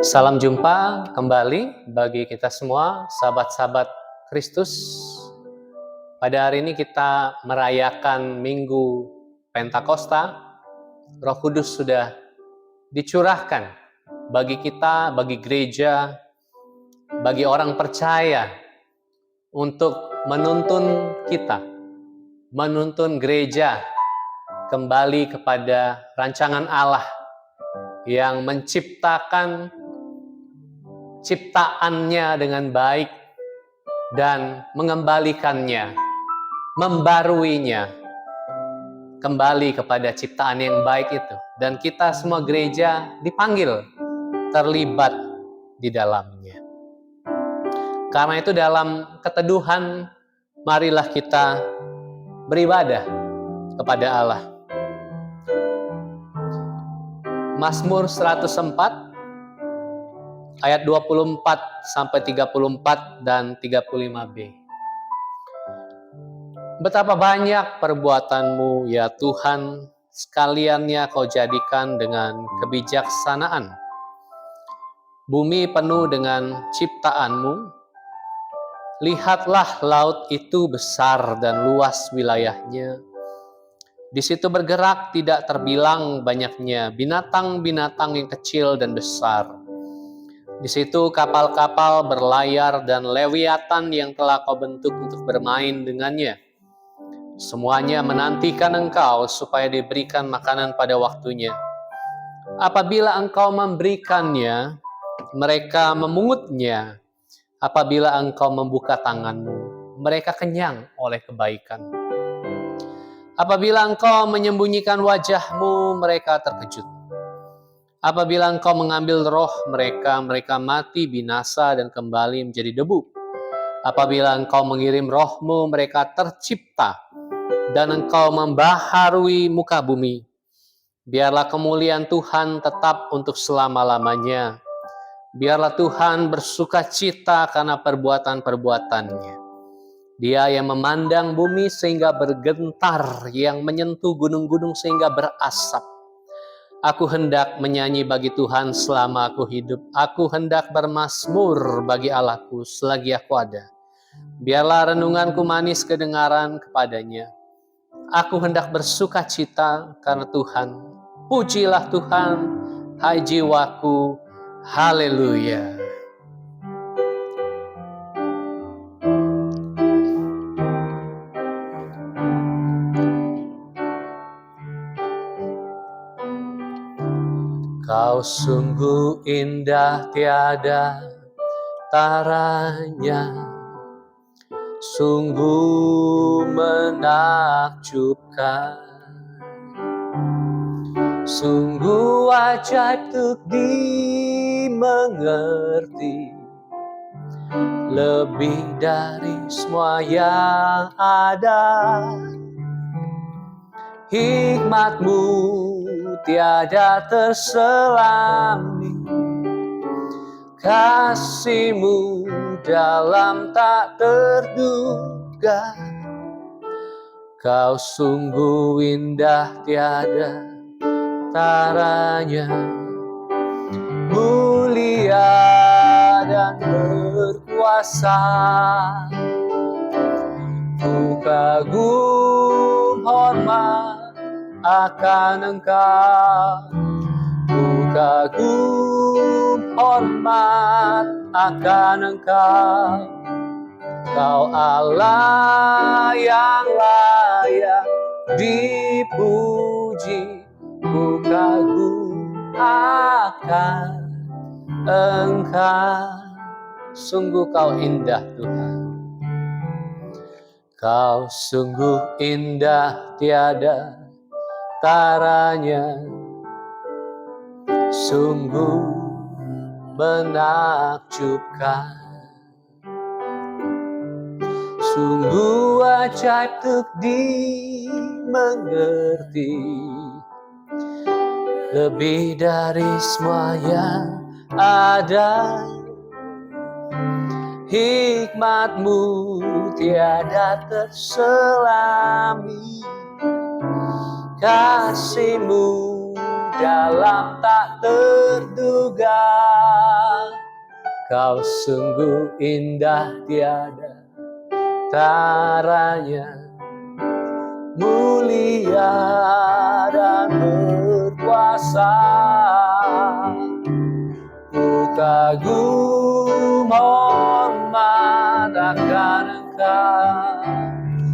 Salam jumpa kembali bagi kita semua, sahabat-sahabat Kristus. Pada hari ini kita merayakan Minggu Pentakosta. Roh Kudus sudah dicurahkan bagi kita, bagi gereja, bagi orang percaya untuk menuntun kita, menuntun gereja kembali kepada rancangan Allah yang menciptakan ciptaannya dengan baik dan mengembalikannya, membaruinya kembali kepada ciptaan yang baik itu. Dan kita semua gereja dipanggil terlibat di dalamnya. Karena itu dalam keteduhan, marilah kita beribadah kepada Allah. Mazmur 104 ayat 24 sampai 34 dan 35b. Betapa banyak perbuatanmu ya Tuhan, sekaliannya kau jadikan dengan kebijaksanaan. Bumi penuh dengan ciptaanmu. Lihatlah laut itu besar dan luas wilayahnya. Di situ bergerak tidak terbilang banyaknya binatang-binatang yang kecil dan besar. Di situ kapal-kapal berlayar dan lewiatan yang telah kau bentuk untuk bermain dengannya. Semuanya menantikan engkau supaya diberikan makanan pada waktunya. Apabila engkau memberikannya, mereka memungutnya. Apabila engkau membuka tanganmu, mereka kenyang oleh kebaikan. Apabila engkau menyembunyikan wajahmu, mereka terkejut. Apabila engkau mengambil roh mereka, mereka mati binasa dan kembali menjadi debu. Apabila engkau mengirim rohmu, mereka tercipta dan engkau membaharui muka bumi. Biarlah kemuliaan Tuhan tetap untuk selama-lamanya. Biarlah Tuhan bersuka cita karena perbuatan-perbuatannya. Dia yang memandang bumi sehingga bergentar, yang menyentuh gunung-gunung sehingga berasap. Aku hendak menyanyi bagi Tuhan selama aku hidup. Aku hendak bermazmur bagi Allahku selagi aku ada. Biarlah renunganku manis kedengaran kepadanya. Aku hendak bersuka cita karena Tuhan. Pujilah Tuhan, hai jiwaku. Haleluya. Kau sungguh indah tiada taranya, sungguh menakjubkan, sungguh ajaib untuk dimengerti, lebih dari semua yang ada. Hikmatmu tiada terselami, kasih-Mu dalam tak terduga. Kau sungguh indah tiada taranya, mulia dan berkuasa. Ku kagum hormat akan Engkau, ku kagum hormat akan Engkau. Kau Allah yang layak dipuji, ku kagum akan Engkau. Sungguh kau indah Tuhan. Kau sungguh indah tiada taranya, sungguh menakjubkan, sungguh ajaib untuk dimengerti, lebih dari semua yang ada. Hikmat-Mu tiada terselami, kasih-Mu dalam tak terduga. Kau sungguh indah tiada taranya, mulia dan berkuasa. Ku kagum hormat akan Engkau,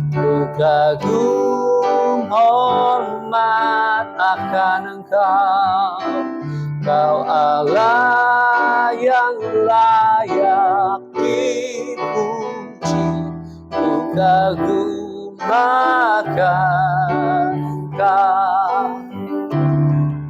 ku kagum hormat akan Engkau. Kau Allah yang layak dipuji, ku kagum akan Engkau,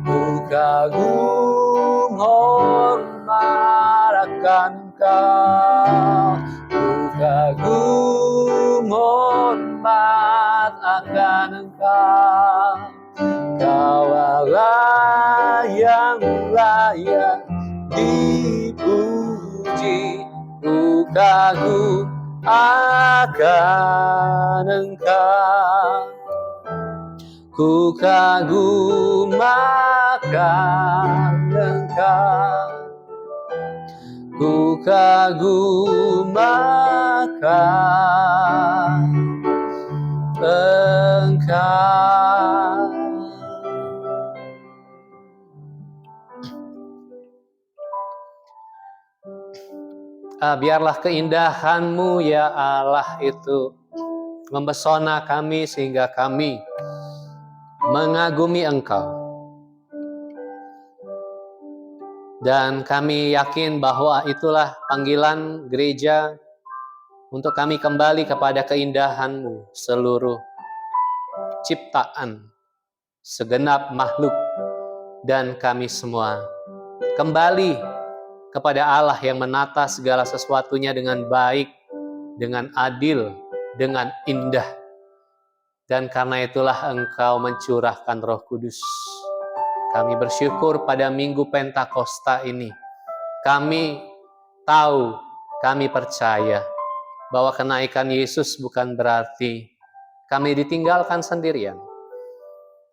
ku kagum hormat akan Engkau, ku kagum hormat akan Engkau. Kau Allah yang layak dipuji, ku kagum akan Engkau, ku kagum akan Engkau, ku kagum akan Engkau. Biarlah keindahan-Mu ya Allah itu mempesona kami sehingga kami mengagumi Engkau. Dan kami yakin bahwa itulah panggilan gereja untuk kami kembali kepada keindahan-Mu, seluruh ciptaan, segenap makhluk, dan kami semua kembali kepada Allah yang menata segala sesuatunya dengan baik, dengan adil, dengan indah. Dan karena itulah Engkau mencurahkan Roh Kudus. Kami bersyukur pada Minggu Pentakosta ini. Kami tahu, kami percaya bahwa kenaikan Yesus bukan berarti kami ditinggalkan sendirian.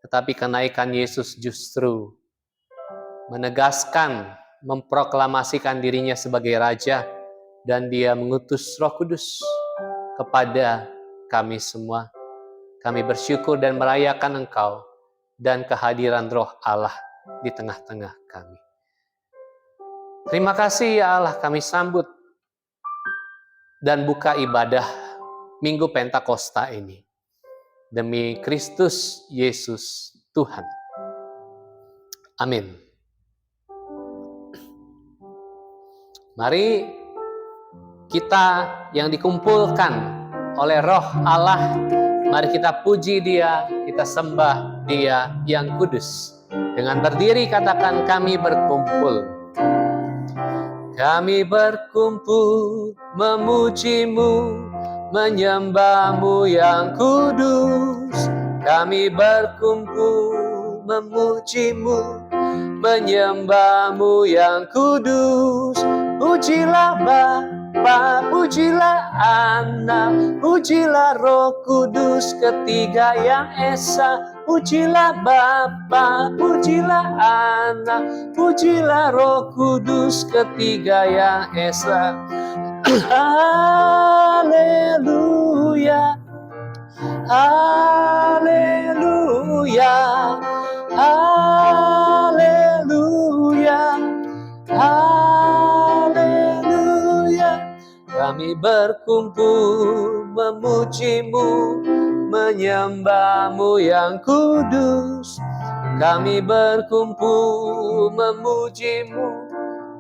Tetapi kenaikan Yesus justru menegaskan, memproklamasikan dirinya sebagai Raja, dan Dia mengutus Roh Kudus kepada kami semua. Kami bersyukur dan merayakan Engkau dan kehadiran Roh Allah di tengah-tengah kami. Terima kasih ya Allah, kami sambut dan buka ibadah Minggu Pentakosta ini. Demi Kristus Yesus Tuhan. Amin. Mari kita yang dikumpulkan oleh Roh Allah, mari kita puji Dia, kita sembah Dia yang kudus. Dengan berdiri katakan, kami berkumpul. Kami berkumpul memuji-Mu, menyembah-Mu yang kudus. Kami berkumpul memuji-Mu, menyembah-Mu yang kudus. Pujilah Bapa, pujilah Anak, pujilah Roh Kudus, ketiga yang esa. Pujilah Bapa, pujilah Anak, pujilah Roh Kudus, ketiga yang esa. Haleluya, haleluya, haleluya, haleluya. Kami berkumpul memuji-Mu, menyembah-Mu yang kudus. Kami berkumpul memuji-Mu,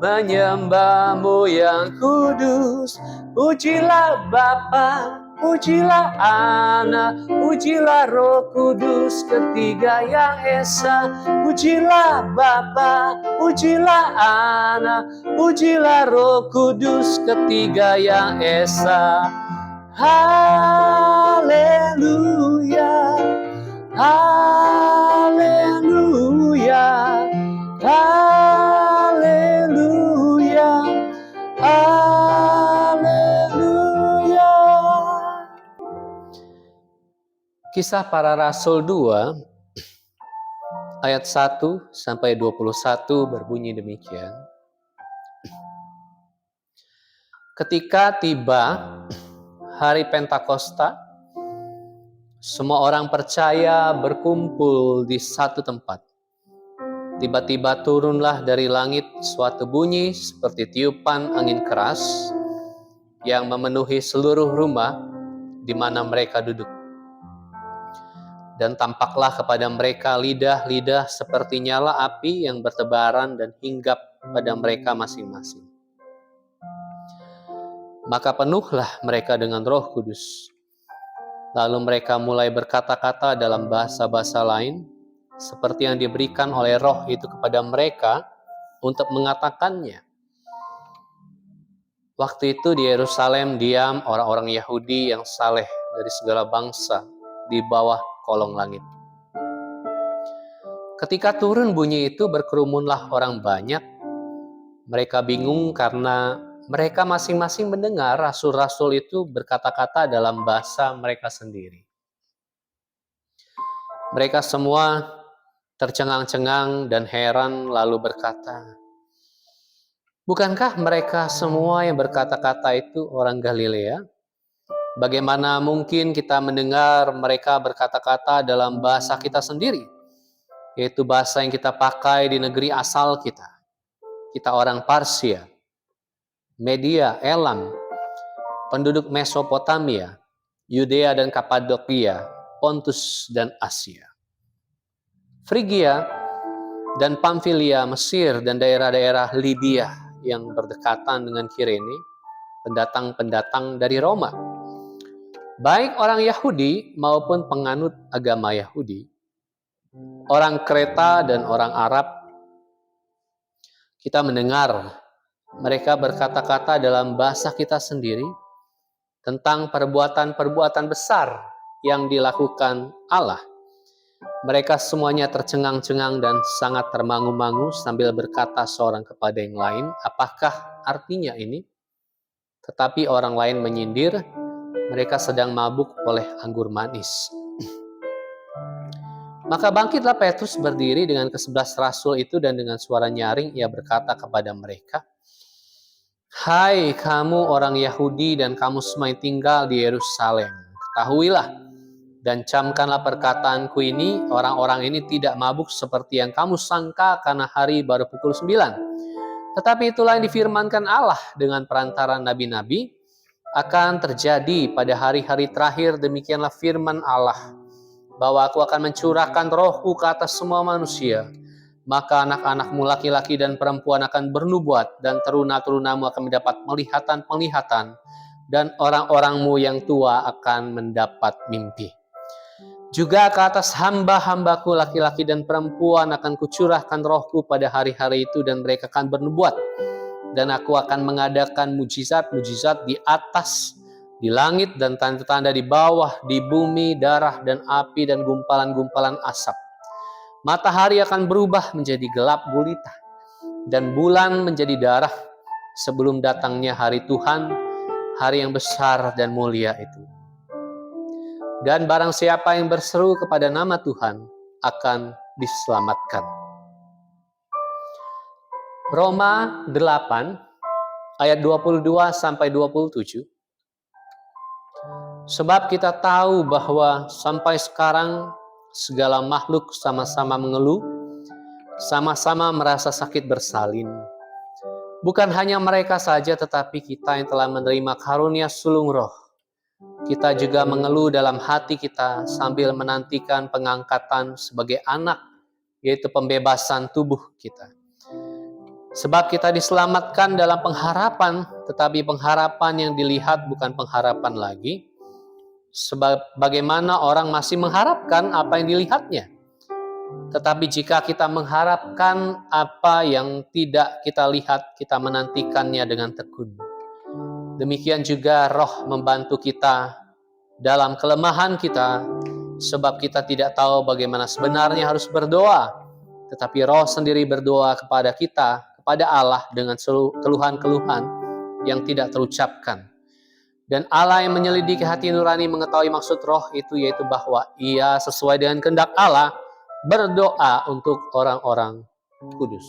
menyembah-Mu yang kudus. Pujilah Bapa, pujilah Anak, pujilah Roh Kudus, ketiga yang esa. Pujilah Bapa, pujilah Anak, pujilah Roh Kudus, ketiga yang esa. Haleluya, haleluya, haleluya, haleluya. Kisah Para Rasul 2 ayat 1 sampai 21 berbunyi demikian. Ketika tiba hari Pentakosta, semua orang percaya berkumpul di satu tempat. Tiba-tiba turunlah dari langit suatu bunyi seperti tiupan angin keras yang memenuhi seluruh rumah di mana mereka duduk. Dan tampaklah kepada mereka lidah-lidah seperti nyala api yang bertebaran dan hinggap pada mereka masing-masing. Maka penuhlah mereka dengan Roh Kudus. Lalu mereka mulai berkata-kata dalam bahasa-bahasa lain, seperti yang diberikan oleh Roh itu kepada mereka untuk mengatakannya. Waktu itu di Yerusalem diam orang-orang Yahudi yang saleh dari segala bangsa di bawah kolong langit. Ketika turun bunyi itu, berkerumunlah orang banyak. Mereka bingung karena mereka masing-masing mendengar rasul-rasul itu berkata-kata dalam bahasa mereka sendiri. Mereka semua tercengang-cengang dan heran lalu berkata, "Bukankah mereka semua yang berkata-kata itu orang Galilea? Bagaimana mungkin kita mendengar mereka berkata-kata dalam bahasa kita sendiri, yaitu bahasa yang kita pakai di negeri asal kita? Kita orang Parsia, Media, Elam, penduduk Mesopotamia, Yudea dan Kapadokia, Pontus dan Asia, Frigia dan Pamfilia, Mesir dan daerah-daerah Libya yang berdekatan dengan Kirene, pendatang-pendatang dari Roma, baik orang Yahudi maupun penganut agama Yahudi, orang Kreta dan orang Arab. Kita mendengar mereka berkata-kata dalam bahasa kita sendiri tentang perbuatan-perbuatan besar yang dilakukan Allah." Mereka semuanya tercengang-cengang dan sangat termangu-mangu sambil berkata seorang kepada yang lain, "Apakah artinya ini?" Tetapi orang lain menyindir, "Mereka sedang mabuk oleh anggur manis." Maka bangkitlah Petrus berdiri dengan ke-11 rasul itu dan dengan suara nyaring ia berkata kepada mereka, "Hai kamu orang Yahudi dan kamu semua yang tinggal di Yerusalem, ketahuilah dan camkanlah perkataanku ini, orang-orang ini tidak mabuk seperti yang kamu sangka karena hari baru pukul 9. Tetapi itulah yang difirmankan Allah dengan perantara nabi-nabi akan terjadi pada hari-hari terakhir. Demikianlah firman Allah, bahwa aku akan mencurahkan rohku ke atas semua manusia. Maka anak-anakmu laki-laki dan perempuan akan bernubuat, dan teruna-terunamu akan mendapat penglihatan-penglihatan, dan orang-orangmu yang tua akan mendapat mimpi. Juga ke atas hamba-hambaku laki-laki dan perempuan akan kucurahkan rohku pada hari-hari itu, dan mereka akan bernubuat. Dan aku akan mengadakan mujizat-mujizat di atas, di langit, dan tanda-tanda di bawah, di bumi, darah dan api dan gumpalan-gumpalan asap. Matahari akan berubah menjadi gelap gulita, dan bulan menjadi darah sebelum datangnya hari Tuhan, hari yang besar dan mulia itu. Dan barang siapa yang berseru kepada nama Tuhan akan diselamatkan." Roma 8 ayat 22 sampai 27. Sebab kita tahu bahwa sampai sekarang segala makhluk sama-sama mengeluh, sama-sama merasa sakit bersalin. Bukan hanya mereka saja, tetapi kita yang telah menerima karunia sulung roh. Kita juga mengeluh dalam hati kita sambil menantikan pengangkatan sebagai anak, yaitu pembebasan tubuh kita. Sebab kita diselamatkan dalam pengharapan, tetapi pengharapan yang dilihat bukan pengharapan lagi. Sebab bagaimana orang masih mengharapkan apa yang dilihatnya. Tetapi jika kita mengharapkan apa yang tidak kita lihat, kita menantikannya dengan tekun. Demikian juga Roh membantu kita dalam kelemahan kita, sebab kita tidak tahu bagaimana sebenarnya harus berdoa. Tetapi Roh sendiri berdoa kepada kita, kepada Allah dengan keluhan-keluhan yang tidak terucapkan. Dan Allah yang menyelidiki hati nurani mengetahui maksud Roh itu, yaitu bahwa Ia sesuai dengan kehendak Allah berdoa untuk orang-orang kudus.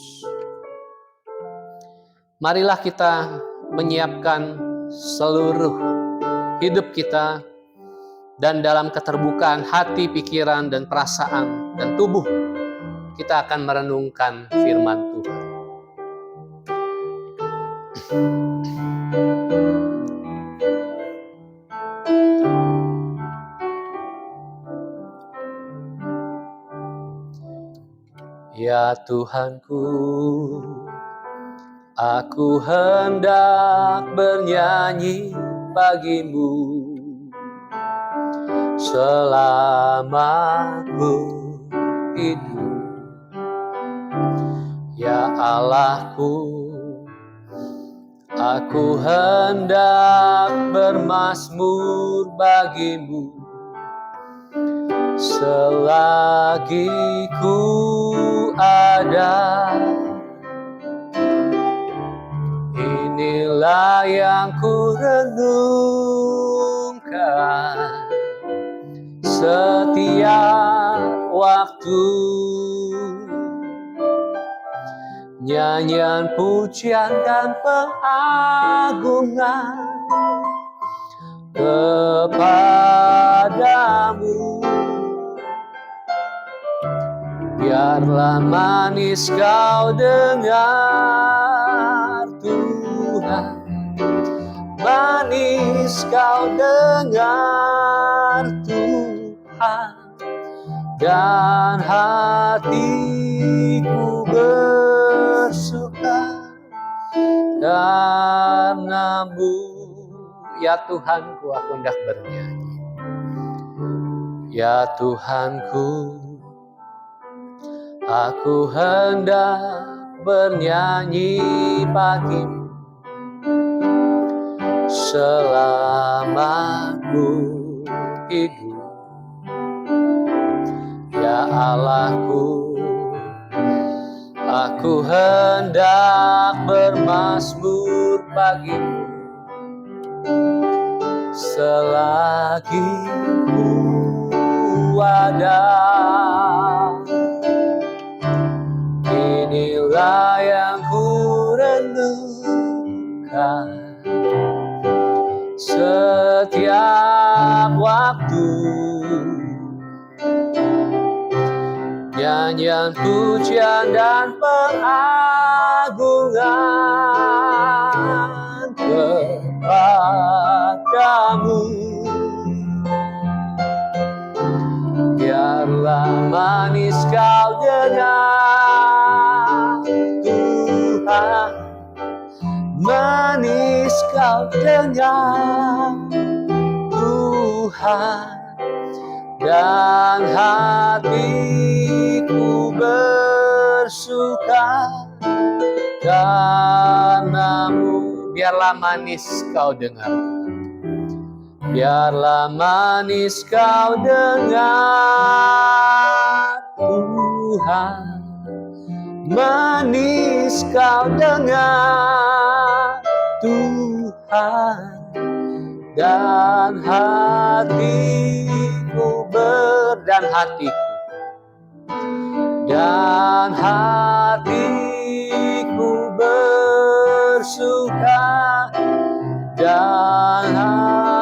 Marilah kita menyiapkan seluruh hidup kita, dan dalam keterbukaan hati, pikiran, dan perasaan, dan tubuh, kita akan merenungkan firman Tuhan. Ya Tuhanku, aku hendak bernyanyi bagimu selama ku hidup. Ya Allahku, aku hendak bermazmur bagimu selagi ku ada. Inilah yang ku renungkan setiap waktu, nyanyian pujian dan pengagungan kepadamu. Biarlah manis kau dengar Tuhan, manis kau dengar Tuhan, dan hatiku bersuka karenamu. Ya Tuhanku, aku hendak bernyanyi. Ya Tuhanku, aku hendak bernyanyi bagimu selama ku hidup. Ya Allahku, aku hendak bermazmur bagimu selagi ku ada. Inilah yang ku renungkan setiap waktu, nyanyian pujian dan pengagungan kepadamu. Biarlah manis kau dengar Tuhan, manis kau dengar Tuhan, dan hatiku bersuka karenamu. Biarlah manis kau dengar, biarlah manis kau dengar Tuhan, manis kau dengar Tuhan, dan hatiku dan hatiku bersuka, dan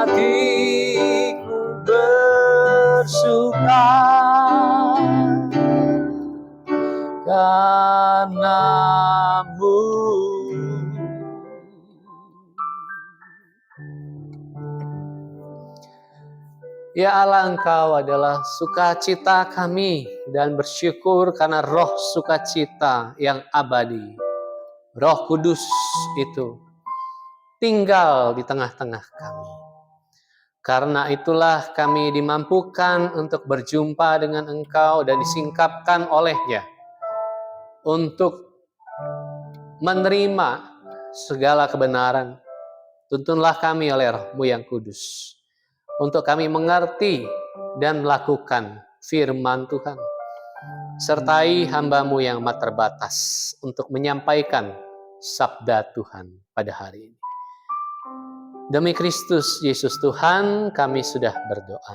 hatiku bersuka karenamu. Ya Allah, Engkau adalah sukacita kami, dan bersyukur karena roh sukacita yang abadi, Roh Kudus itu tinggal di tengah-tengah kami. Karena itulah kami dimampukan untuk berjumpa dengan Engkau dan disingkapkan olehnya untuk menerima segala kebenaran. Tuntunlah kami oleh Roh-Mu yang kudus, untuk kami mengerti dan melakukan firman Tuhan. Sertai hamba-Mu yang amat terbatas untuk menyampaikan sabda Tuhan pada hari ini. Demi Kristus Yesus Tuhan, kami sudah berdoa.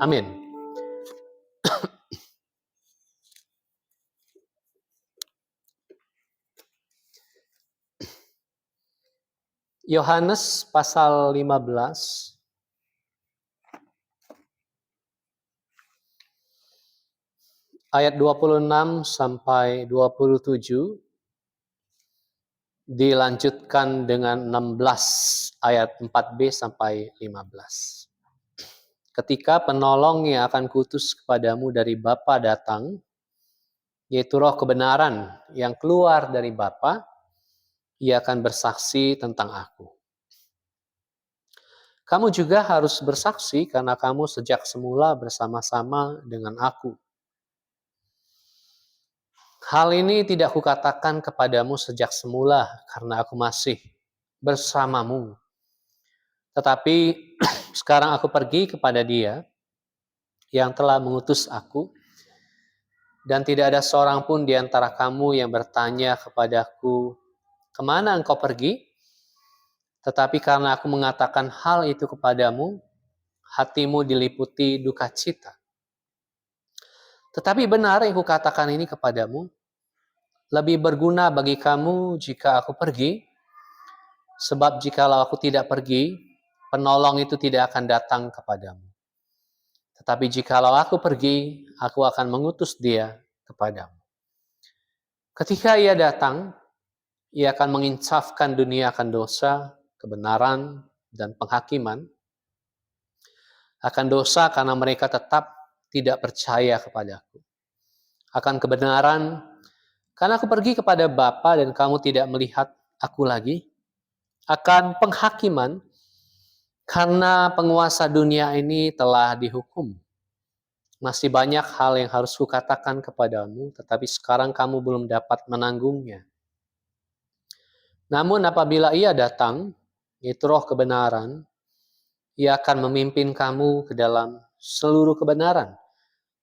Amin. Yohanes pasal 15 ayat 26 sampai 27 dilanjutkan dengan 16 ayat 4b sampai 15. Ketika penolong yang akan kuutus kepadamu dari Bapa datang, yaitu Roh kebenaran yang keluar dari Bapa, ia akan bersaksi tentang aku. Kamu juga harus bersaksi karena kamu sejak semula bersama-sama dengan aku. Hal ini tidak kukatakan kepadamu sejak semula karena aku masih bersamamu. Tetapi sekarang aku pergi kepada Dia yang telah mengutus aku, dan tidak ada seorang pun di antara kamu yang bertanya kepadaku, kemana engkau pergi? Tetapi karena aku mengatakan hal itu kepadamu, hatimu diliputi duka cita. Tetapi benar yang kukatakan ini kepadamu, lebih berguna bagi kamu jika aku pergi, sebab jikalau aku tidak pergi, penolong itu tidak akan datang kepadamu. Tetapi jikalau aku pergi, aku akan mengutus Dia kepadamu. Ketika Ia datang, Ia akan menginsafkan dunia akan dosa, kebenaran, dan penghakiman. Akan dosa karena mereka tetap tidak percaya kepadaku. Akan kebenaran karena aku pergi kepada Bapa dan kamu tidak melihat aku lagi. Akan penghakiman karena penguasa dunia ini telah dihukum. Masih banyak hal yang harus kukatakan kepadamu, tetapi sekarang kamu belum dapat menanggungnya. Namun apabila Ia datang, yaitu Roh kebenaran, Ia akan memimpin kamu ke dalam seluruh kebenaran.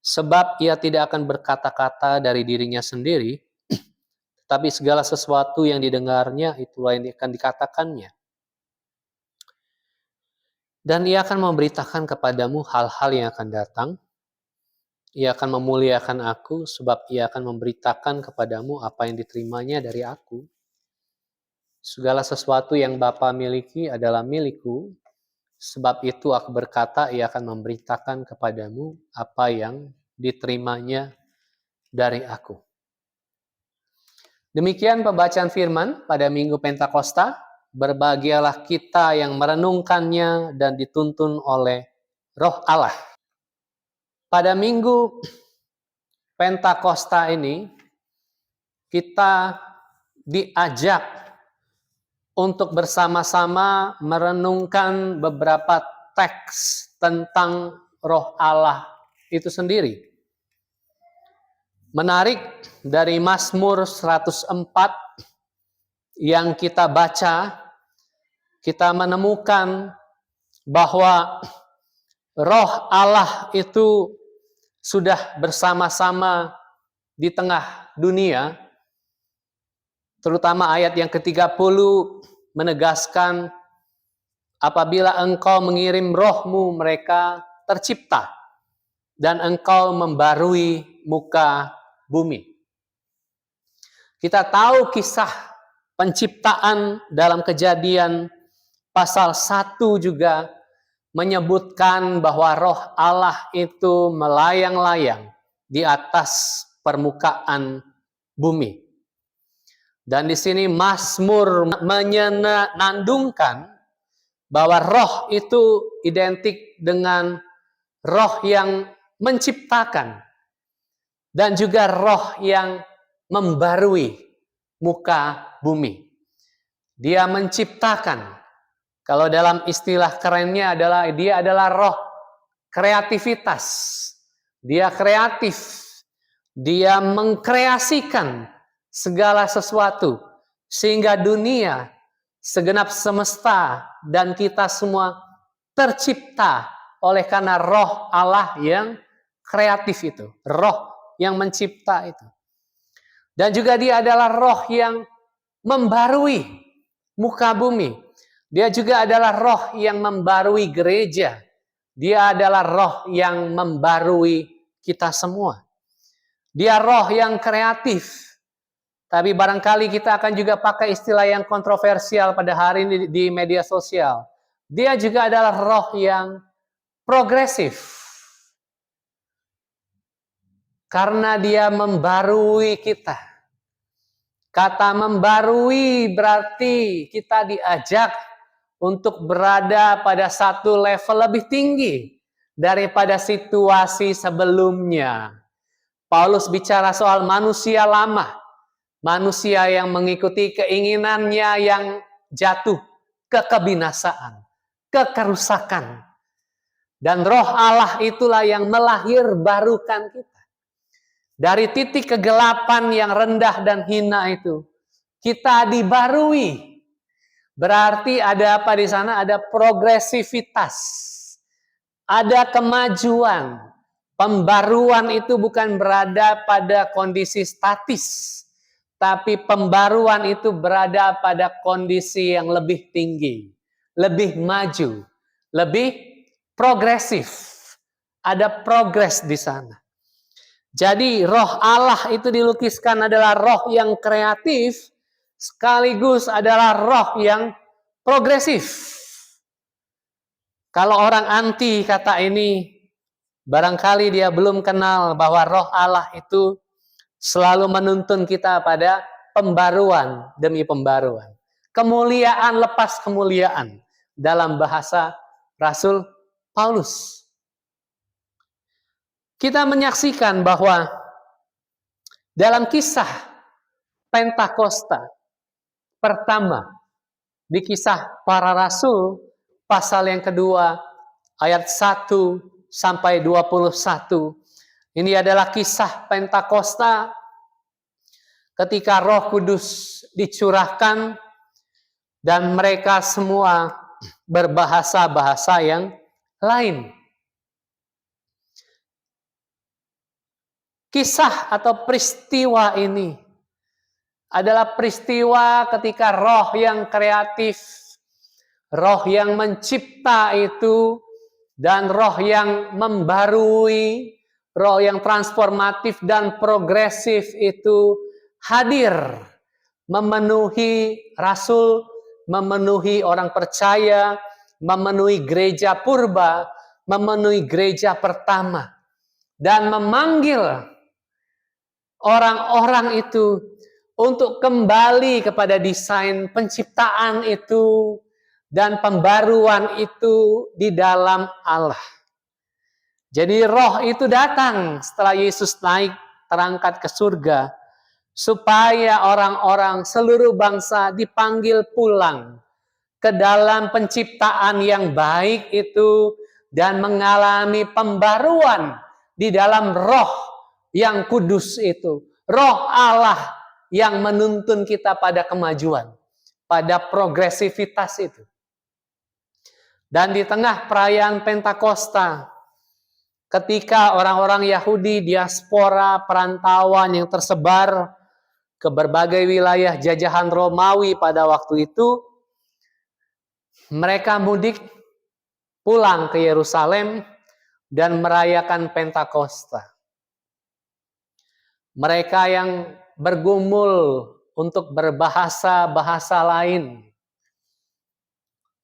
Sebab Ia tidak akan berkata-kata dari dirinya sendiri, tapi segala sesuatu yang didengarnya itulah yang akan dikatakannya. Dan Ia akan memberitakan kepadamu hal-hal yang akan datang. Ia akan memuliakan aku, sebab Ia akan memberitakan kepadamu apa yang diterimanya dari aku. Segala sesuatu yang Bapa miliki adalah milikku, sebab itu aku berkata Ia akan memberitakan kepadamu apa yang diterimanya dari aku. Demikian pembacaan firman pada Minggu Pentakosta. Berbahagialah kita yang merenungkannya dan dituntun oleh Roh Allah. Pada Minggu Pentakosta ini, kita diajak untuk bersama-sama merenungkan beberapa teks tentang Roh Allah itu sendiri. Menarik dari Mazmur 104 yang kita baca, kita menemukan bahwa Roh Allah itu sudah bersama-sama di tengah dunia. Terutama ayat yang ke-30 menegaskan, apabila engkau mengirim rohmu mereka tercipta, dan engkau membarui muka bumi. Kita tahu kisah penciptaan dalam Kejadian pasal 1 juga menyebutkan bahwa Roh Allah itu melayang-layang di atas permukaan bumi. Dan di sini Mazmur menyenandungkan bahwa roh itu identik dengan roh yang menciptakan dan juga roh yang membarui muka bumi. Dia menciptakan. Kalau dalam istilah kerennya adalah dia adalah roh kreativitas. Dia kreatif. Dia mengkreasikan segala sesuatu sehingga dunia, segenap semesta dan kita semua tercipta oleh karena Roh Allah yang kreatif itu, Roh yang mencipta itu. Dan juga Dia adalah Roh yang membarui muka bumi. Dia juga adalah Roh yang membarui gereja. Dia adalah Roh yang membarui kita semua. Dia Roh yang kreatif. Tapi barangkali kita akan juga pakai istilah yang kontroversial pada hari ini di media sosial. Dia juga adalah roh yang progresif. Karena dia membarui kita. Kata membarui berarti kita diajak untuk berada pada satu level lebih tinggi daripada situasi sebelumnya. Paulus bicara soal manusia lama, manusia yang mengikuti keinginannya yang jatuh ke kebinasaan, ke kerusakan. Dan roh Allah itulah yang melahirbarukan kita. Dari titik kegelapan yang rendah dan hina itu, kita dibarui. Berarti ada apa di sana? Ada progresivitas. Ada kemajuan. Pembaruan itu bukan berada pada kondisi statis. Tapi pembaruan itu berada pada kondisi yang lebih tinggi. Lebih maju. Lebih progresif. Ada progres di sana. Jadi roh Allah itu dilukiskan adalah roh yang kreatif, sekaligus adalah roh yang progresif. Kalau orang anti kata ini, barangkali dia belum kenal bahwa roh Allah itu selalu menuntun kita pada pembaruan demi pembaruan. Kemuliaan lepas kemuliaan dalam bahasa Rasul Paulus. Kita menyaksikan bahwa dalam kisah Pentakosta pertama di kisah para rasul pasal yang kedua ayat 1 sampai 21. Ini adalah kisah Pentakosta ketika Roh Kudus dicurahkan dan mereka semua berbahasa-bahasa yang lain. Kisah atau peristiwa ini adalah peristiwa ketika roh yang kreatif, roh yang mencipta itu, dan roh yang membarui, roh yang transformatif dan progresif itu hadir, memenuhi rasul, memenuhi orang percaya, memenuhi gereja purba, memenuhi gereja pertama, dan memanggil orang-orang itu untuk kembali kepada desain penciptaan itu dan pembaruan itu di dalam Allah. Jadi roh itu datang setelah Yesus naik terangkat ke surga supaya orang-orang seluruh bangsa dipanggil pulang ke dalam penciptaan yang baik itu dan mengalami pembaruan di dalam roh yang kudus itu. Roh Allah yang menuntun kita pada kemajuan, pada progresivitas itu. Dan di tengah perayaan Pentakosta, ketika orang-orang Yahudi diaspora perantauan yang tersebar ke berbagai wilayah jajahan Romawi pada waktu itu, mereka mudik pulang ke Yerusalem dan merayakan Pentakosta. Mereka yang bergumul untuk berbahasa-bahasa lain.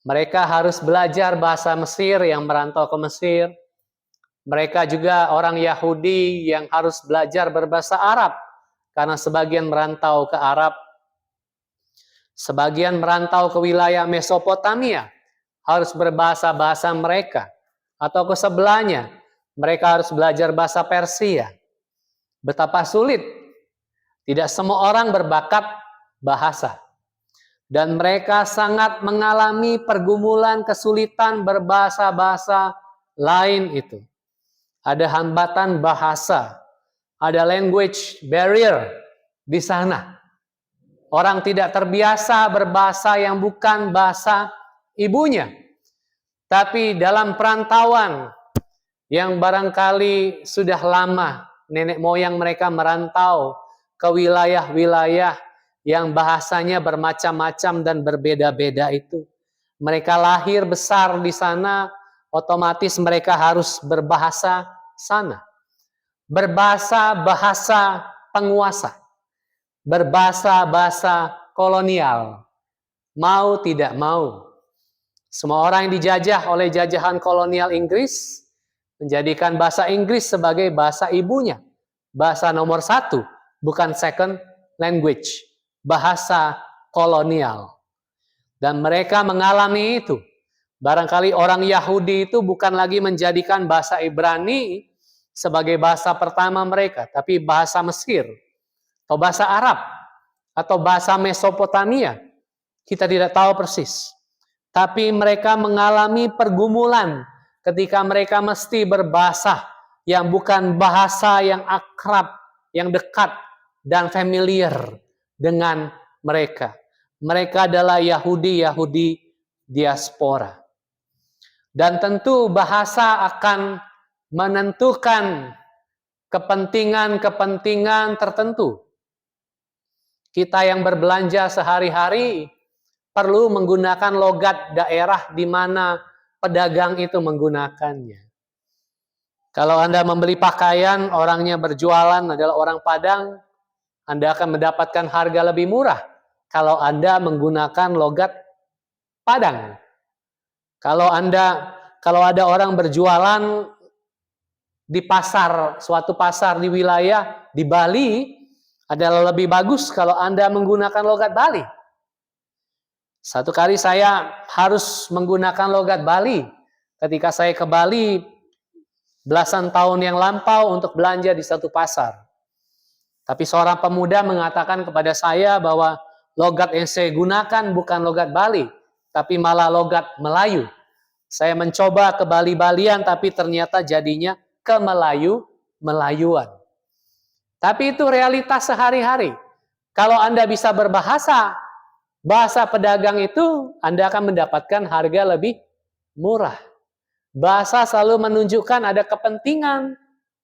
Mereka harus belajar bahasa Mesir yang merantau ke Mesir. Mereka juga orang Yahudi yang harus belajar berbahasa Arab. Karena sebagian merantau ke Arab. Sebagian merantau ke wilayah Mesopotamia. Harus berbahasa-bahasa mereka. Atau ke sebelahnya. Mereka harus belajar bahasa Persia. Betapa sulit. Tidak semua orang berbakat bahasa. Dan mereka sangat mengalami pergumulan kesulitan berbahasa-bahasa lain itu. Ada hambatan bahasa. Ada language barrier di sana. Orang tidak terbiasa berbahasa yang bukan bahasa ibunya. Tapi dalam perantauan yang barangkali sudah lama, nenek moyang mereka merantau ke wilayah-wilayah yang bahasanya bermacam-macam dan berbeda-beda itu. Mereka lahir besar di sana, otomatis mereka harus berbahasa sana. Berbahasa bahasa penguasa. berbahasa-bahasa kolonial. Mau tidak mau. Semua orang yang dijajah oleh jajahan kolonial Inggris menjadikan bahasa Inggris sebagai bahasa ibunya. Bahasa nomor 1, bukan second language. Bahasa kolonial. Dan mereka mengalami itu. Barangkali orang Yahudi itu bukan lagi menjadikan bahasa Ibrani sebagai bahasa pertama mereka, tapi bahasa Mesir, atau bahasa Arab, atau bahasa Mesopotamia. Kita tidak tahu persis. Tapi mereka mengalami pergumulan ketika mereka mesti berbahasa yang bukan bahasa yang akrab, yang dekat, dan familiar dengan mereka. Mereka adalah Yahudi diaspora. Dan tentu bahasa akan menentukan kepentingan-kepentingan tertentu. Kita yang berbelanja sehari-hari perlu menggunakan logat daerah di mana pedagang itu menggunakannya. Kalau Anda membeli pakaian, orangnya berjualan adalah orang Padang, Anda akan mendapatkan harga lebih murah kalau Anda menggunakan logat Padang. Kalau ada orang berjualan di pasar, suatu pasar di wilayah di Bali, adalah lebih bagus kalau Anda menggunakan logat Bali. Satu kali saya harus menggunakan logat Bali ketika saya ke Bali belasan tahun yang lampau untuk belanja di satu pasar. Tapi seorang pemuda mengatakan kepada saya bahwa logat yang saya gunakan bukan logat Bali, tapi malah logat Melayu. Saya mencoba ke Bali-Balian, tapi ternyata jadinya ke Melayuan. Tapi itu realitas sehari-hari. Kalau Anda bisa berbahasa, bahasa pedagang itu, Anda akan mendapatkan harga lebih murah. Bahasa selalu menunjukkan ada kepentingan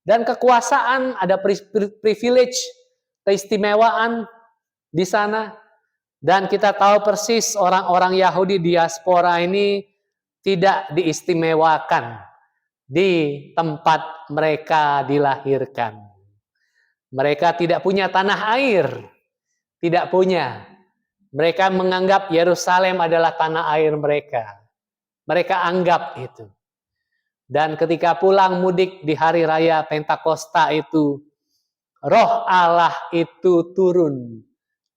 dan kekuasaan, ada privilege, keistimewaan di sana. Dan kita tahu persis orang-orang Yahudi diaspora ini tidak diistimewakan di tempat mereka dilahirkan. Mereka tidak punya tanah air, tidak punya. Mereka menganggap Yerusalem adalah tanah air mereka. Mereka anggap itu. Dan ketika pulang mudik di hari raya Pentakosta itu, Roh Allah itu turun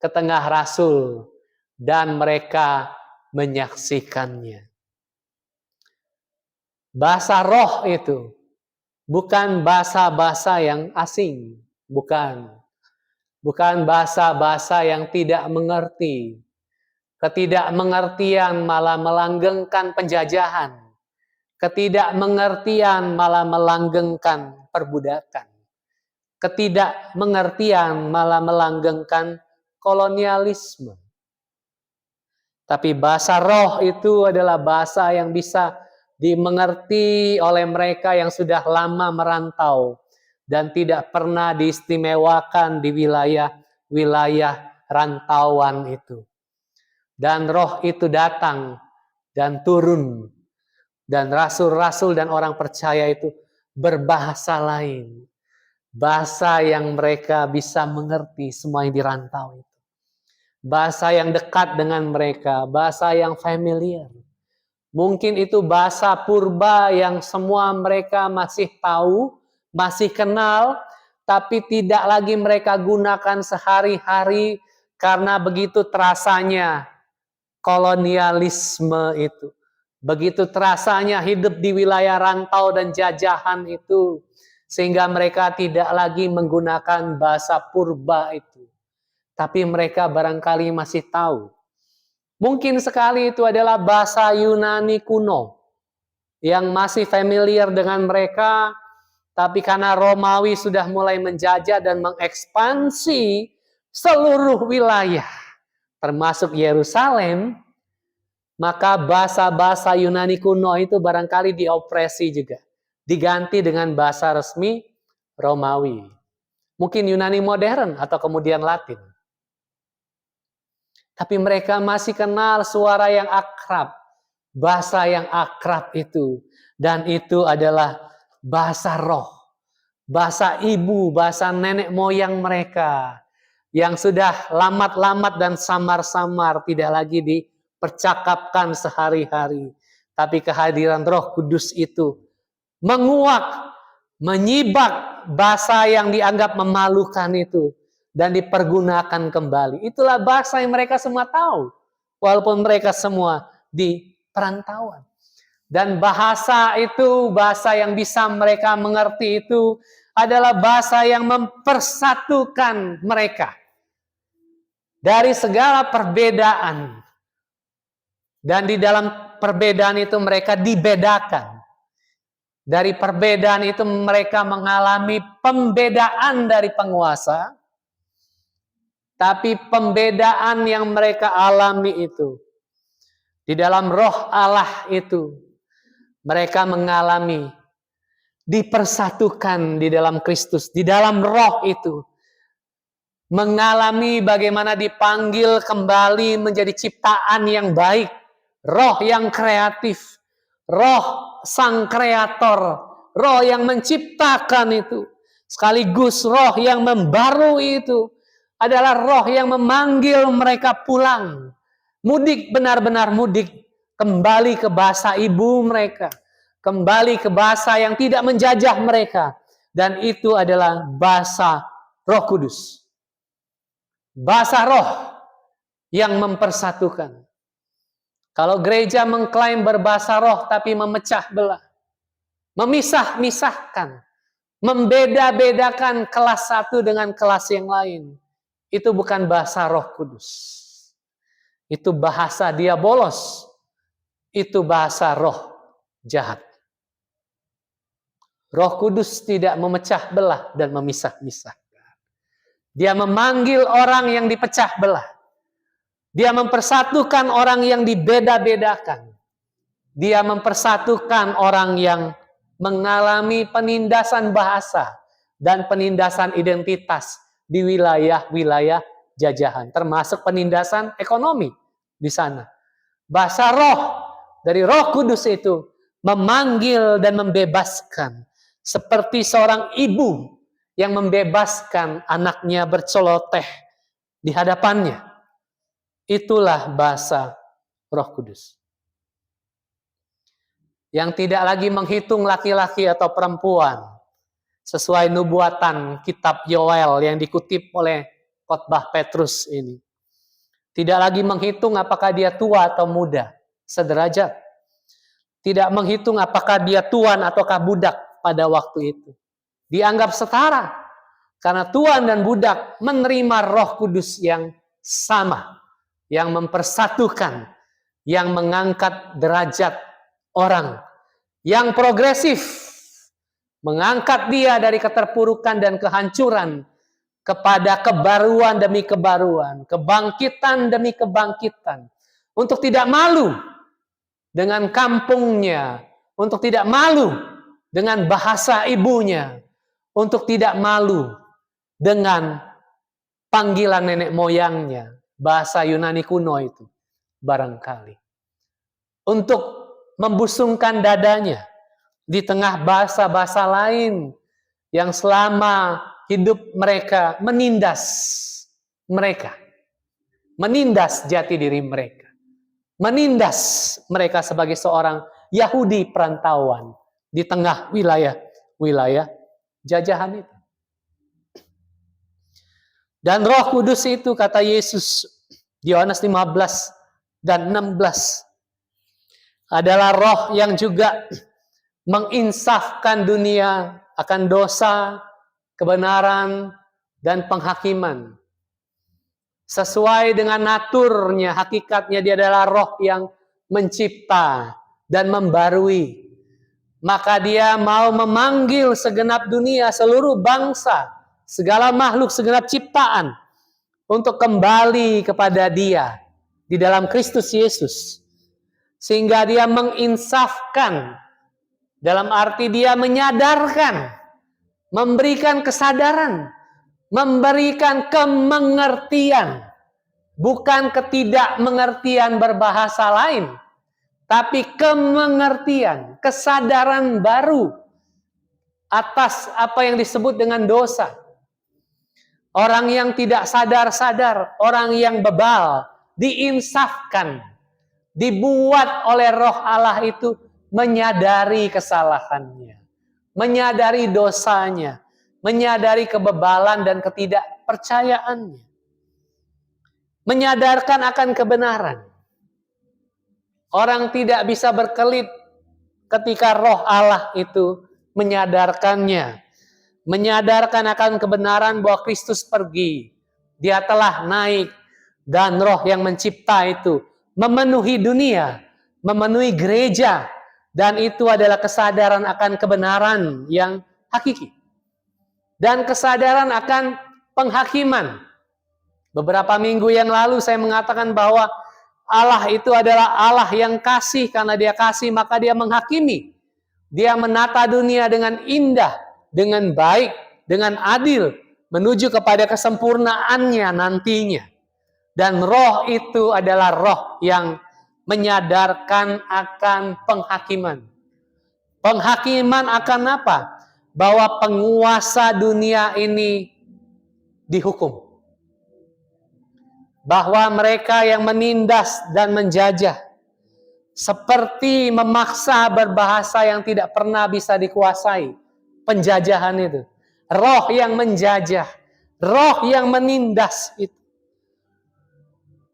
ke tengah rasul dan mereka menyaksikannya. Bahasa roh itu bukan bahasa-bahasa yang asing, bukan bahasa-bahasa yang tidak mengerti. Ketidakmengertian malah melanggengkan penjajahan. Ketidakmengertian malah melanggengkan perbudakan. Ketidakmengertian malah melanggengkan kolonialisme. Tapi bahasa roh itu adalah bahasa yang bisa dimengerti oleh mereka yang sudah lama merantau dan tidak pernah diistimewakan di wilayah rantauan itu. Dan roh itu datang dan turun. Dan rasul-rasul dan orang percaya itu berbahasa lain. Bahasa yang mereka bisa mengerti semua yang dirantau itu. Bahasa yang dekat dengan mereka, bahasa yang familiar. Mungkin itu bahasa purba yang semua mereka masih tahu, masih kenal, tapi tidak lagi mereka gunakan sehari-hari karena begitu terasanya kolonialisme itu. Begitu terasanya hidup di wilayah rantau dan jajahan itu. Sehingga mereka tidak lagi menggunakan bahasa purba itu. Tapi mereka barangkali masih tahu. Mungkin sekali itu adalah bahasa Yunani kuno. Yang masih familiar dengan mereka. Tapi karena Romawi sudah mulai menjajah dan mengekspansi seluruh wilayah. Termasuk Yerusalem. Maka bahasa-bahasa Yunani kuno itu barangkali diopresi juga. Diganti dengan bahasa resmi Romawi. Mungkin Yunani modern atau kemudian Latin. Tapi mereka masih kenal suara yang akrab. Bahasa yang akrab itu. Dan itu adalah bahasa roh. Bahasa ibu, bahasa nenek moyang mereka. yang sudah lamat-lamat dan samar-samar, tidak lagi dipercakapkan sehari-hari. Tapi kehadiran Roh Kudus itu menguak, menyibak bahasa yang dianggap memalukan itu dan dipergunakan kembali. Itulah bahasa yang mereka semua tahu, walaupun mereka semua di perantauan. Dan bahasa itu, bahasa yang bisa mereka mengerti itu adalah bahasa yang mempersatukan mereka dari segala perbedaan. Dan di dalam perbedaan itu mereka dibedakan. Dari perbedaan itu mereka mengalami pembedaan dari penguasa. Tapi pembedaan yang mereka alami itu, di dalam Roh Allah itu, mereka mengalami dipersatukan di dalam Kristus, di dalam Roh itu. Mengalami bagaimana dipanggil kembali menjadi ciptaan yang baik. Roh yang kreatif. Roh sang kreator. Roh yang menciptakan itu. Sekaligus roh yang membarui itu. Adalah roh yang memanggil mereka pulang. Mudik, benar-benar mudik. Kembali ke bahasa ibu mereka. Kembali ke bahasa yang tidak menjajah mereka. Dan itu adalah bahasa Roh Kudus. Bahasa roh yang mempersatukan. Kalau gereja mengklaim berbahasa roh tapi memecah belah. Memisah-misahkan. Membeda-bedakan kelas satu dengan kelas yang lain. Itu bukan bahasa Roh Kudus. Itu bahasa diabolos. Itu bahasa roh jahat. Roh Kudus tidak memecah belah dan memisah-misahkan. Dia memanggil orang yang dipecah belah. Dia mempersatukan orang yang dibeda-bedakan. Dia mempersatukan orang yang mengalami penindasan bahasa dan penindasan identitas di wilayah-wilayah jajahan. Termasuk penindasan ekonomi di sana. Bahasa roh dari Roh Kudus itu memanggil dan membebaskan. Seperti seorang ibu yang membebaskan anaknya berceloteh di hadapannya. Itulah bahasa Roh Kudus. Yang tidak lagi menghitung laki-laki atau perempuan. Sesuai nubuatan kitab Yoel yang dikutip oleh khotbah Petrus ini. Tidak lagi menghitung apakah dia tua atau muda, sederajat. Tidak menghitung apakah dia tuan ataukah budak pada waktu itu. Dianggap setara. Karena tuan dan budak menerima Roh Kudus yang sama. Yang mempersatukan. Yang mengangkat derajat orang. Yang progresif. Mengangkat dia dari keterpurukan dan kehancuran. Kepada kebaruan demi kebaruan. Kebangkitan demi kebangkitan. Untuk tidak malu dengan kampungnya. Untuk tidak malu dengan bahasa ibunya. Untuk tidak malu dengan panggilan nenek moyangnya. Bahasa Yunani kuno itu. Barangkali. Untuk membusungkan dadanya. Di tengah bahasa-bahasa lain. Yang selama hidup mereka menindas mereka. Menindas jati diri mereka. Menindas mereka sebagai seorang Yahudi perantauan. Di tengah wilayah jajahan itu. Dan Roh Kudus itu kata Yesus di Yohanes 15 dan 16 adalah roh yang juga menginsafkan dunia akan dosa, kebenaran, dan penghakiman. Sesuai dengan naturnya, hakikatnya dia adalah roh yang mencipta dan membarui. Maka dia mau memanggil segenap dunia, seluruh bangsa, segala makhluk, segenap ciptaan untuk kembali kepada dia di dalam Kristus Yesus. Sehingga dia menginsafkan, dalam arti dia menyadarkan, memberikan kesadaran, memberikan kemengertian, bukan ketidakmengertian berbahasa lain, tapi kemengertian, kesadaran baru atas apa yang disebut dengan dosa. Orang yang tidak sadar-sadar, orang yang bebal, diinsafkan, dibuat oleh Roh Allah itu menyadari kesalahannya, menyadari dosanya, menyadari kebebalan dan ketidakpercayaannya, menyadarkan akan kebenaran. Orang tidak bisa berkelit ketika Roh Allah itu menyadarkannya, menyadarkan akan kebenaran bahwa Kristus pergi, Dia telah naik, dan Roh yang mencipta itu memenuhi dunia, memenuhi gereja, dan itu adalah kesadaran akan kebenaran yang hakiki dan kesadaran akan penghakiman. Beberapa minggu yang lalu saya mengatakan bahwa Allah itu adalah Allah yang kasih. Karena Dia kasih maka Dia menghakimi. Dia menata dunia dengan indah, dengan baik, dengan adil, menuju kepada kesempurnaannya nantinya. Dan Roh itu adalah Roh yang menyadarkan akan penghakiman. Penghakiman akan apa? Bahwa penguasa dunia ini dihukum. Bahwa mereka yang menindas dan menjajah, seperti memaksa berbahasa yang tidak pernah bisa dikuasai, penjajahan itu. Roh yang menjajah, roh yang menindas itu.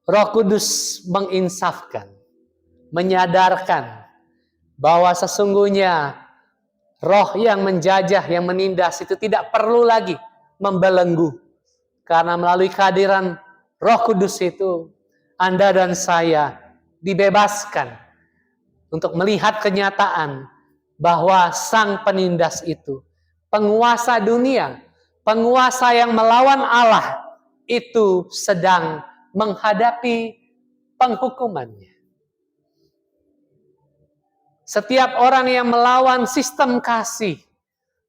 Roh Kudus menginsafkan, menyadarkan bahwa sesungguhnya roh yang menjajah, yang menindas itu tidak perlu lagi membelenggu. Karena melalui kehadiran Roh Kudus itu, Anda dan saya dibebaskan untuk melihat kenyataan bahwa sang penindas itu, penguasa dunia, penguasa yang melawan Allah, itu sedang menghadapi penghukumannya. Setiap orang yang melawan sistem kasih,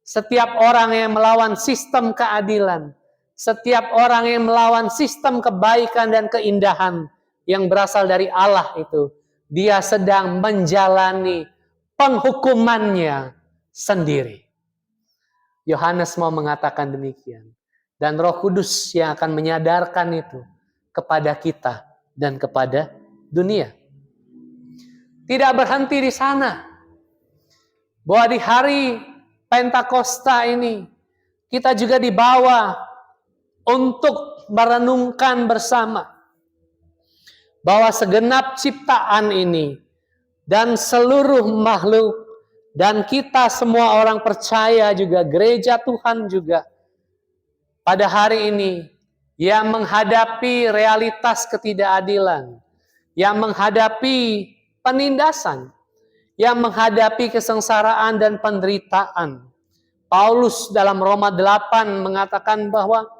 setiap orang yang melawan sistem keadilan, setiap orang yang melawan sistem kebaikan dan keindahan yang berasal dari Allah itu, dia sedang menjalani penghukumannya sendiri. Yohanes mau mengatakan demikian. Dan Roh Kudus yang akan menyadarkan itu kepada kita dan kepada dunia. Tidak berhenti di sana. Bahwa di hari Pentakosta ini, kita juga dibawa untuk merenungkan bersama bahwa segenap ciptaan ini dan seluruh makhluk dan kita semua orang percaya juga, gereja Tuhan juga, pada hari ini yang menghadapi realitas ketidakadilan, yang menghadapi penindasan, yang menghadapi kesengsaraan dan penderitaan. Paulus dalam Roma 8 mengatakan bahwa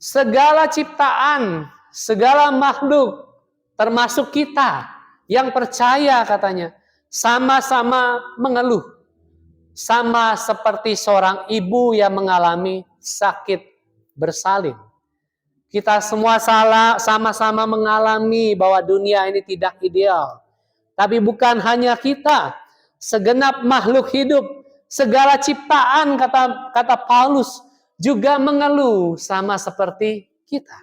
segala ciptaan, segala makhluk, termasuk kita yang percaya katanya, sama-sama mengeluh. Sama seperti seorang ibu yang mengalami sakit bersalin. Kita semua sama-sama mengalami bahwa dunia ini tidak ideal. Tapi bukan hanya kita, segenap makhluk hidup, segala ciptaan kata Paulus juga mengeluh sama seperti kita.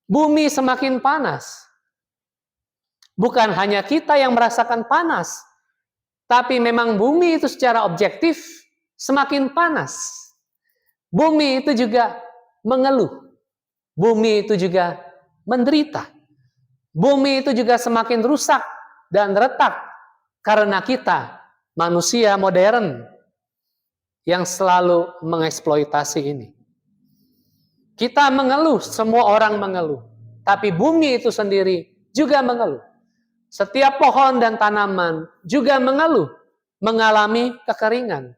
Bumi semakin panas. Bukan hanya kita yang merasakan panas, tapi memang bumi itu secara objektif semakin panas. Bumi itu juga mengeluh. Bumi itu juga menderita. Bumi itu juga semakin rusak dan retak karena kita, manusia modern, yang selalu mengeksploitasi ini. Kita mengeluh, semua orang mengeluh. Tapi bumi itu sendiri juga mengeluh. Setiap pohon dan tanaman juga mengeluh, mengalami kekeringan.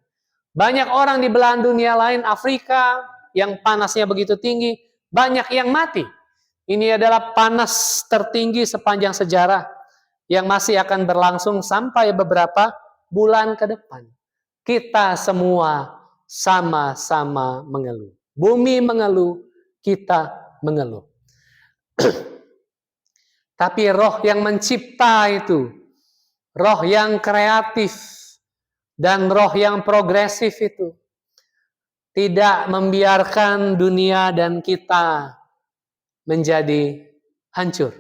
Banyak orang di belahan dunia lain, Afrika, yang panasnya begitu tinggi, banyak yang mati. Ini adalah panas tertinggi sepanjang sejarah, yang masih akan berlangsung sampai beberapa bulan ke depan. Kita semua sama-sama mengeluh. Bumi mengeluh, kita mengeluh. Tapi roh yang mencipta itu, roh yang kreatif, dan roh yang progresif itu, tidak membiarkan dunia dan kita menjadi hancur.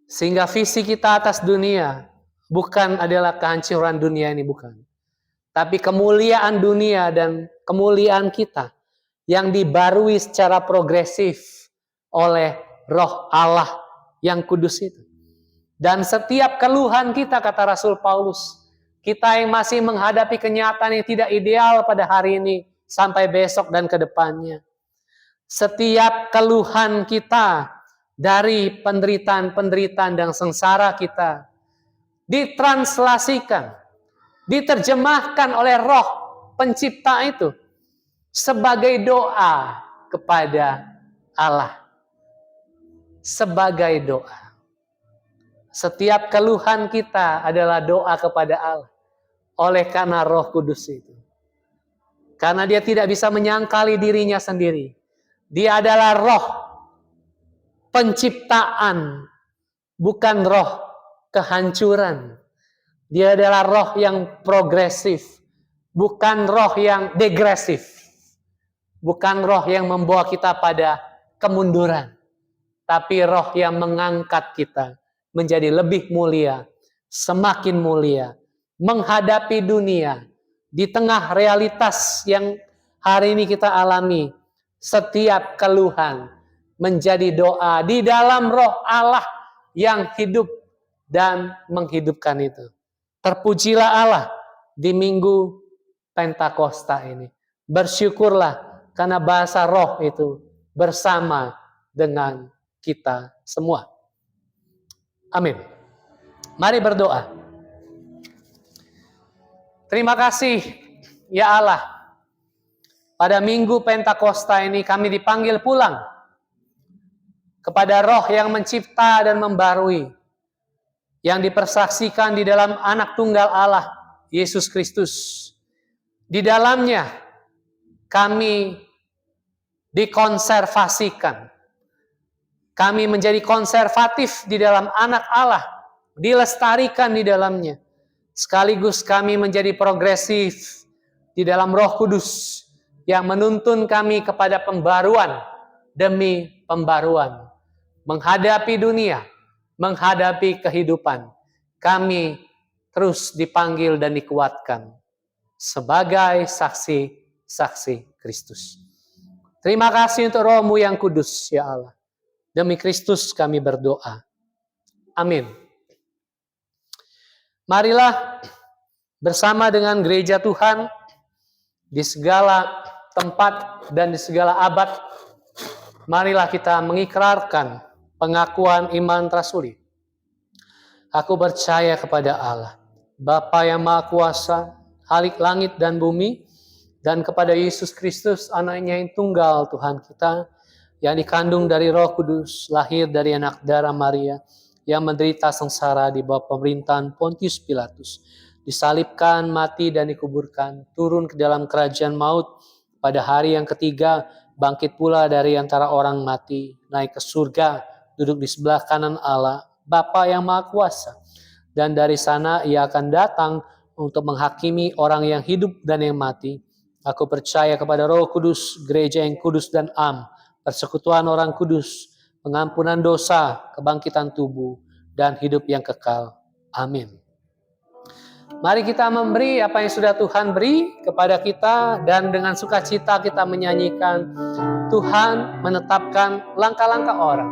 Sehingga visi kita atas dunia bukan adalah kehancuran dunia ini, bukan. Tapi kemuliaan dunia dan kemuliaan kita yang dibarui secara progresif oleh Roh Allah yang kudus itu. Dan setiap keluhan kita, kata Rasul Paulus, kita yang masih menghadapi kenyataan yang tidak ideal pada hari ini, sampai besok dan ke depannya. Setiap keluhan kita dari penderitaan-penderitaan dan sengsara kita, ditranslasikan, diterjemahkan oleh Roh Pencipta itu, sebagai doa kepada Allah. Sebagai doa. Setiap keluhan kita adalah doa kepada Allah. Oleh karena Roh Kudus itu. Karena dia tidak bisa menyangkali dirinya sendiri. Dia adalah roh penciptaan. Bukan roh kehancuran. Dia adalah roh yang progresif. Bukan roh yang degresif. Bukan roh yang membawa kita pada kemunduran. Tapi roh yang mengangkat kita menjadi lebih mulia. Semakin mulia. Menghadapi dunia di tengah realitas yang hari ini kita alami, setiap keluhan menjadi doa di dalam Roh Allah yang hidup dan menghidupkan itu. Terpujilah Allah di Minggu Pentakosta ini. Bersyukurlah karena bahasa Roh itu bersama dengan kita semua. Amin. Mari berdoa. Terima kasih, ya Allah. Pada Minggu Pentakosta ini kami dipanggil pulang kepada Roh yang mencipta dan membarui, yang dipersaksikan di dalam Anak Tunggal Allah, Yesus Kristus. Di dalamnya kami dikonservasikan. Kami menjadi konservatif di dalam Anak Allah, dilestarikan di dalamnya. Sekaligus kami menjadi progresif di dalam Roh Kudus yang menuntun kami kepada pembaruan demi pembaruan. Menghadapi dunia, menghadapi kehidupan. Kami terus dipanggil dan dikuatkan sebagai saksi-saksi Kristus. Terima kasih untuk Roh-Mu yang kudus, ya Allah. Demi Kristus kami berdoa. Amin. Marilah bersama dengan gereja Tuhan di segala tempat dan di segala abad, marilah kita mengikrarkan pengakuan iman rasuli. Aku percaya kepada Allah, Bapa yang Maha Kuasa, Khalik langit dan bumi, dan kepada Yesus Kristus, Anaknya yang tunggal Tuhan kita, yang dikandung dari Roh Kudus, lahir dari anak darah Maria, yang menderita sengsara di bawah pemerintahan Pontius Pilatus, disalibkan, mati dan dikuburkan, turun ke dalam kerajaan maut, pada hari yang ketiga bangkit pula dari antara orang mati, naik ke surga, duduk di sebelah kanan Allah, Bapa yang Maha Kuasa, dan dari sana Ia akan datang untuk menghakimi orang yang hidup dan yang mati. Aku percaya kepada Roh Kudus, gereja yang kudus dan am, persekutuan orang kudus, pengampunan dosa, kebangkitan tubuh, dan hidup yang kekal. Amin. Mari kita memberi apa yang sudah Tuhan beri kepada kita, dan dengan sukacita kita menyanyikan, Tuhan menetapkan langkah-langkah orang.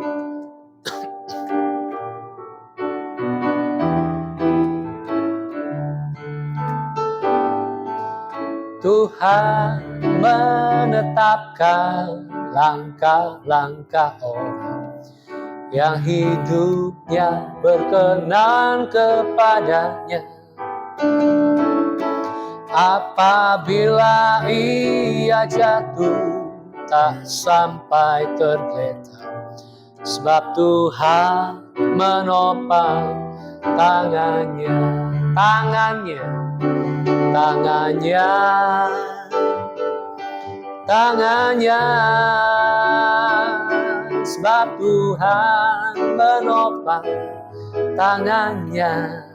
Tuhan menetapkan langkah-langkah orang yang hidupnya berkenan kepadanya. Apabila ia jatuh tak sampai tergeletak, sebab Tuhan menopang tangannya, tangannya, tangannya, tangannya. Sebab Tuhan menopang tangannya.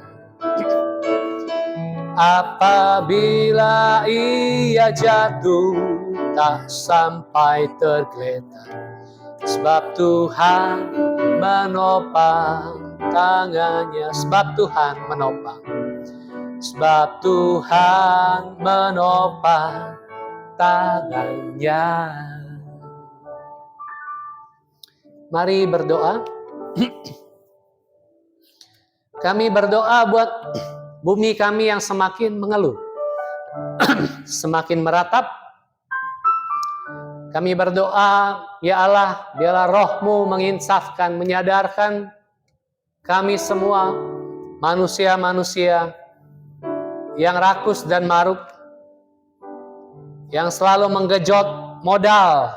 Apabila ia jatuh, tak sampai tergeletak, sebab Tuhan menopang tangannya. Sebab Tuhan menopang. Sebab Tuhan menopang tangannya. Mari berdoa. Kami berdoa buat bumi kami yang semakin mengeluh, semakin meratap. Kami berdoa, ya Allah, biarlah roh-Mu menginsafkan, menyadarkan kami semua, manusia-manusia yang rakus dan maruk, yang selalu menggejot modal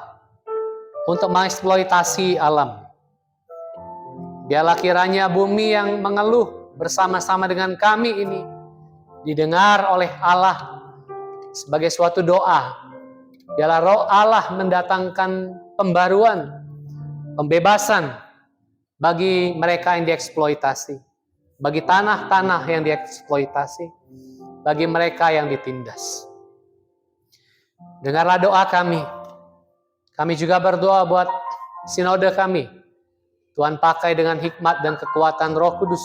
untuk mengeksploitasi alam. Biarlah kiranya bumi yang mengeluh bersama-sama dengan kami ini didengar oleh Allah sebagai suatu doa. Biarlah roh Allah mendatangkan pembaruan, pembebasan bagi mereka yang dieksploitasi, bagi tanah-tanah yang dieksploitasi, bagi mereka yang ditindas. Dengarlah doa kami. Kami juga berdoa buat sinode kami. Tuhan pakai dengan hikmat dan kekuatan Roh Kudus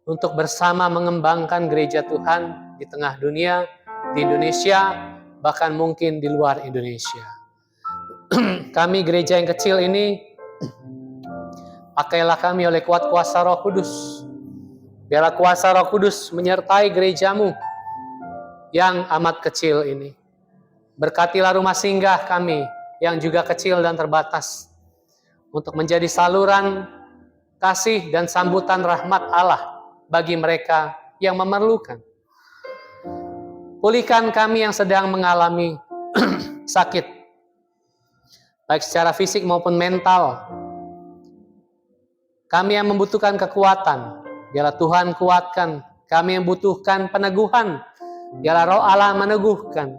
untuk bersama mengembangkan gereja Tuhan di tengah dunia, di Indonesia, bahkan mungkin di luar Indonesia. Kami gereja yang kecil ini, pakailah kami oleh kuat kuasa Roh Kudus. Biarlah kuasa Roh Kudus menyertai gerejamu yang amat kecil ini. Berkatilah rumah singgah kami yang juga kecil dan terbatas, untuk menjadi saluran kasih dan sambutan rahmat Allah bagi mereka yang memerlukan. Pulihkan kami yang sedang mengalami sakit, baik secara fisik maupun mental. Kami yang membutuhkan kekuatan, biarlah Tuhan kuatkan. Kami yang membutuhkan peneguhan, biarlah Roh Allah meneguhkan.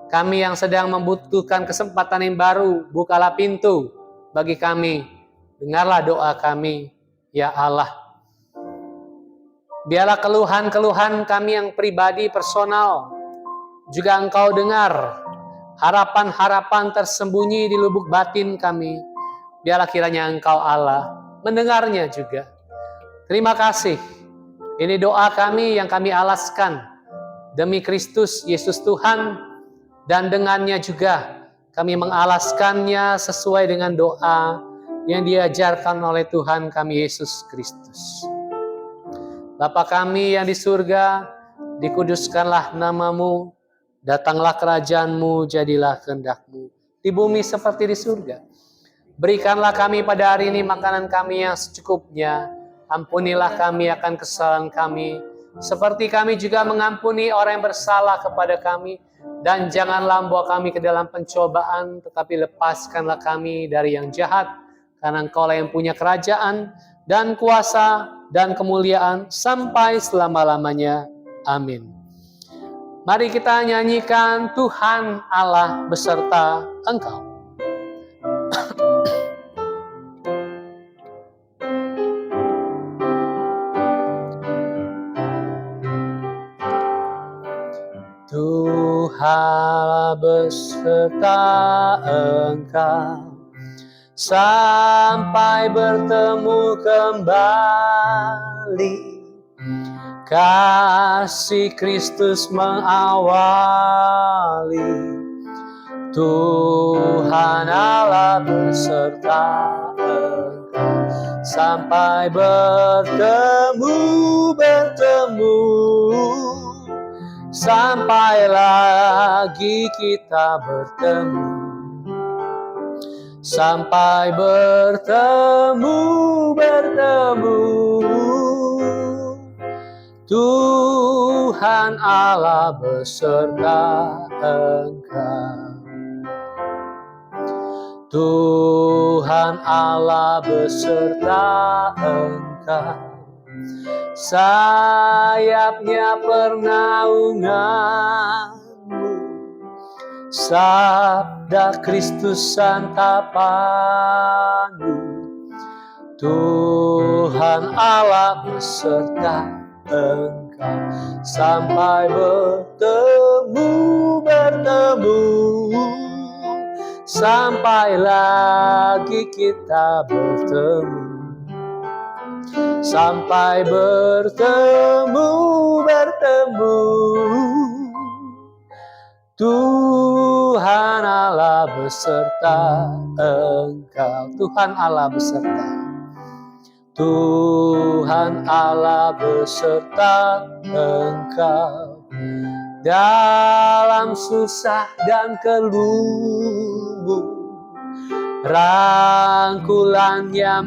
Kami yang sedang membutuhkan kesempatan yang baru, bukalah pintu bagi kami. Dengarlah doa kami, ya Allah. Biarlah keluhan-keluhan kami yang pribadi, personal, juga Engkau dengar. Harapan-harapan tersembunyi di lubuk batin kami, biarlah kiranya Engkau Allah mendengarnya juga. Terima kasih. Ini doa kami yang kami alaskan demi Kristus Yesus Tuhan, dan dengannya juga kami mengalaskannya sesuai dengan doa yang diajarkan oleh Tuhan kami Yesus Kristus. Bapa kami yang di surga, dikuduskanlah nama-Mu, datanglah kerajaan-Mu, jadilah kehendak-Mu di bumi seperti di surga. Berikanlah kami pada hari ini makanan kami yang secukupnya. Ampunilah kami akan kesalahan kami, seperti kami juga mengampuni orang yang bersalah kepada kami. Dan janganlah membawa kami ke dalam pencobaan, tetapi lepaskanlah kami dari yang jahat. Karena Engkau-lah yang punya kerajaan dan kuasa dan kemuliaan sampai selama-lamanya. Amin. Mari kita nyanyikan Tuhan Allah beserta Engkau. Tuhan beserta Engkau sampai bertemu kembali. Kasih Kristus mengawali. Tuhan Allah beserta Engkau sampai bertemu. Sampai lagi kita bertemu. Sampai bertemu. Tuhan Allah beserta Engkau. Tuhan Allah beserta Engkau. Sayapnya pernaunganmu, sabda Kristus santapanmu. Tuhan Allah beserta Engkau. Engkau, sampai bertemu, sampai lagi kita bertemu, sampai bertemu. Tuhan Allah beserta Engkau, Tuhan Allah beserta, Tuhan Allah beserta Engkau, dalam susah dan keluhmu, rangkulannya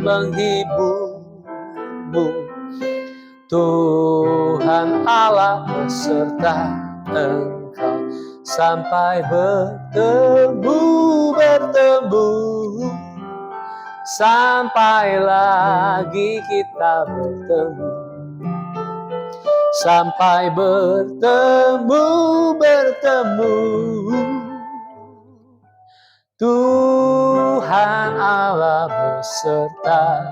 menghiburmu. Tuhan Allah beserta Engkau, sampai bertemu, sampai lagi kita bertemu, sampai bertemu. Tuhan Allah beserta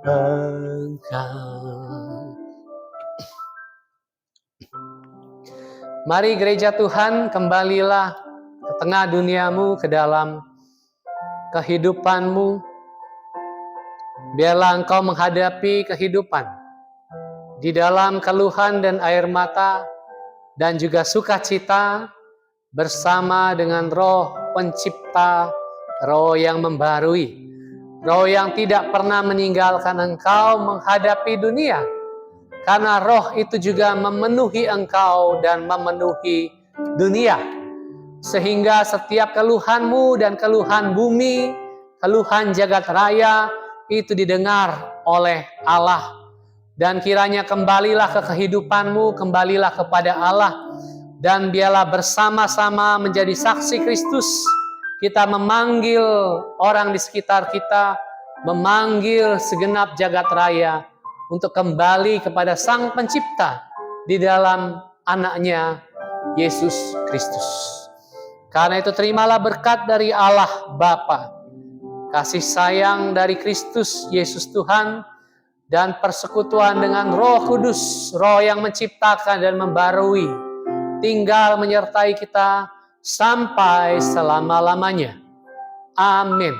Engkau. Mari gereja Tuhan, kembalilah ke tengah duniamu, ke dalam kehidupanmu. Biarlah engkau menghadapi kehidupan di dalam keluhan dan air mata dan juga sukacita bersama dengan Roh Pencipta, Roh yang membarui, Roh yang tidak pernah meninggalkan engkau menghadapi dunia. Karena Roh itu juga memenuhi engkau dan memenuhi dunia. Sehingga setiap keluhanmu dan keluhan bumi, keluhan jagat raya, itu didengar oleh Allah. Dan kiranya kembalilah ke kehidupanmu, kembalilah kepada Allah. Dan biarlah bersama-sama menjadi saksi Kristus. Kita memanggil orang di sekitar kita, memanggil segenap jagat raya, untuk kembali kepada Sang Pencipta di dalam anaknya Yesus Kristus. Karena itu terimalah berkat dari Allah Bapa, kasih sayang dari Kristus Yesus Tuhan, dan persekutuan dengan Roh Kudus, Roh yang menciptakan dan membarui, tinggal menyertai kita sampai selama-lamanya. Amin.